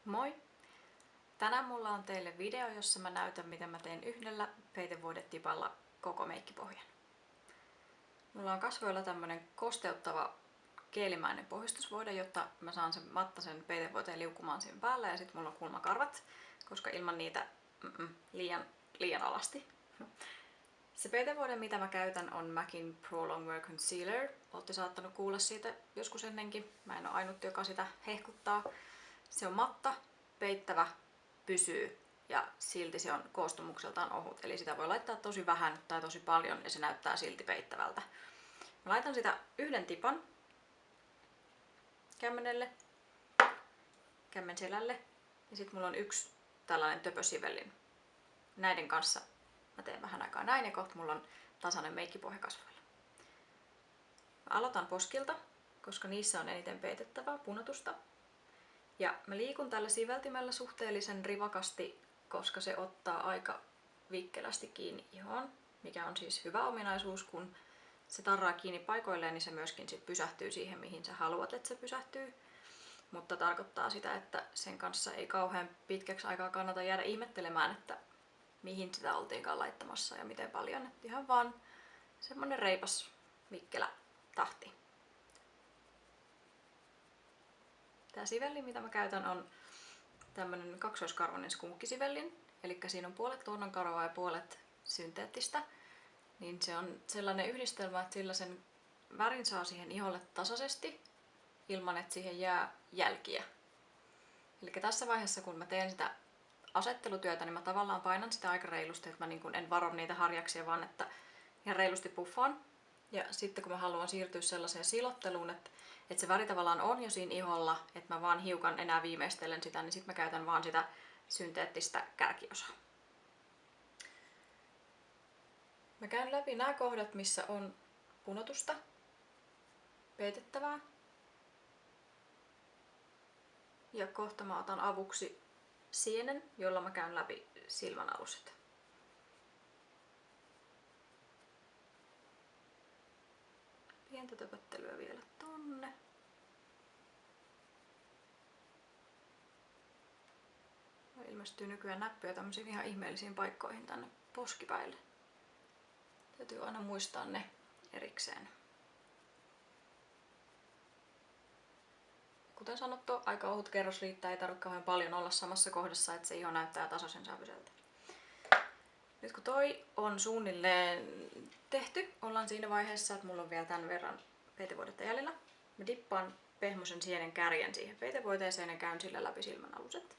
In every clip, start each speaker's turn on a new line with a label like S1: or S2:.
S1: Moi! Tänään mulla on teille video, jossa mä näytän, miten mä teen yhdellä peitevoidetipalla koko meikkipohjan. Mulla on kasvoilla tämmönen kosteuttava geelimäinen pohjustusvoide, jotta mä saan sen mattaisen peitevoiteen liukumaan siinä päällä, ja sit mulla on kulmakarvat, koska ilman niitä liian alasti. Se peitevoide, mitä mä käytän, on MACin Pro Longwear Concealer. Olette saattanut kuulla siitä joskus ennenkin. Mä en ole ainut, joka sitä hehkuttaa. Se on matta, peittävä, pysyy ja silti se on koostumukseltaan ohut. Eli sitä voi laittaa tosi vähän tai tosi paljon ja se näyttää silti peittävältä. Mä laitan sitä yhden tipan kämmenelle, kämmen selälle ja sitten mulla on yksi tällainen töpösivellin. Näiden kanssa mä teen vähän aikaa näin ja kohta mulla on tasainen meikkipohja kasvoilla. Mä aloitan poskilta, koska niissä on eniten peitettävää punotusta. Ja mä liikun tällä siveltimellä suhteellisen rivakasti, koska se ottaa aika vikkelästi kiinni ihoon, mikä on siis hyvä ominaisuus, kun se tarraa kiinni paikoilleen, niin se myöskin sit pysähtyy siihen, mihin sä haluat, että se pysähtyy. Mutta tarkoittaa sitä, että sen kanssa ei kauhean pitkäksi aikaa kannata jäädä ihmettelemään, että mihin sitä oltiinkaan laittamassa ja miten paljon. Että ihan vaan semmonen reipas vikkelä tahti. Tää sivelli, mitä mä käytän, on tämmönen kaksoiskarvainen skunkkisivellin. Eli siinä on puolet luonnonkarvaa ja puolet synteettistä. Niin se on sellainen yhdistelmä, että sillä sen värin saa siihen iholle tasaisesti, ilman että siihen jää jälkiä. Eli tässä vaiheessa, kun mä teen sitä asettelutyötä, niin mä tavallaan painan sitä aika reilusti, että mä en varo niitä harjaksia, vaan että ihan reilusti puffaan. Ja sitten kun mä haluan siirtyä sellaiseen silotteluun, että se väri tavallaan on jo siinä iholla, että mä vaan hiukan enää viimeistelen sitä, niin sitten mä käytän vaan sitä synteettistä kärkiosaa. Mä käyn läpi nämä kohdat, missä on punotusta, peitettävää. Ja kohta mä otan avuksi sienen, jolla mä käyn läpi silmänaluset. Pientä töpöttelyä vielä tonne. Ilmestyy nykyään näppyjä tämmöisiin ihan ihmeellisiin paikkoihin tänne poskipäille. Täytyy aina muistaa ne erikseen. Kuten sanottu, aika ohut kerros riittää, ei tarvitse kauhean paljon olla samassa kohdassa, että se iho näyttää tasaisen sävyiseltä. Nyt kun toi on suunnilleen tehty, ollaan siinä vaiheessa, että mulla on vielä tämän verran peitevoidetta jäljellä. Mä dippaan pehmoisen sienen kärjen siihen peitevoiteeseen ja käyn sillä läpi silmänaluset.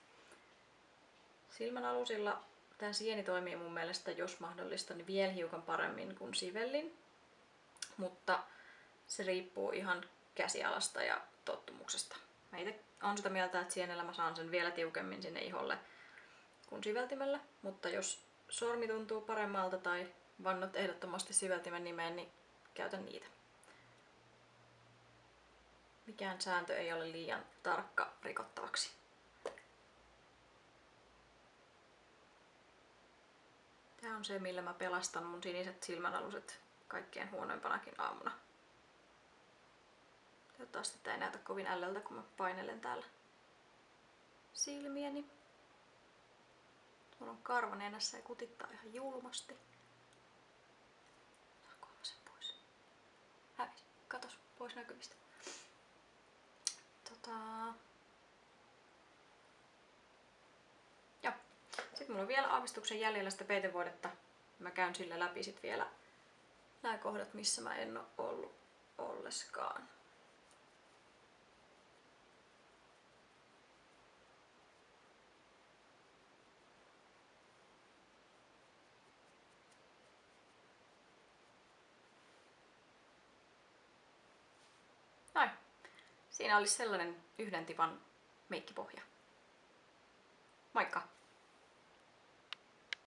S1: Silmänalusilla tämä sieni toimii mun mielestä, jos mahdollista, niin vielä hiukan paremmin kuin sivellin. Mutta se riippuu ihan käsialasta ja tottumuksesta. Mä itse olen sitä mieltä, että sienellä mä saan sen vielä tiukemmin sinne iholle kuin siveltimellä. Mutta jos sormi tuntuu paremmalta tai vannot ehdottomasti siveltimen nimeen, niin käytän niitä. Mikään sääntö ei ole liian tarkka rikottavaksi. Tää on se, millä mä pelastan mun siniset silmänaluset kaikkein huonoimpanakin aamuna. Toivottavasti tää ei näytä kovin ällöltä, kun mä painelen täällä silmiäni. Mulla on karva nenässä ja kutittaa ihan julmasti. Saankohan mä sen pois? Hävisi. Katos, pois näkyvistä. Joo. Sitten mulla on vielä aavistuksen jäljellä sitä peitevoidetta. Mä käyn sillä läpi sit vielä nämä kohdat, missä mä en oo ollut olleskaan. Noin. Siinä olisi sellainen yhden tipan meikkipohja. Moikka!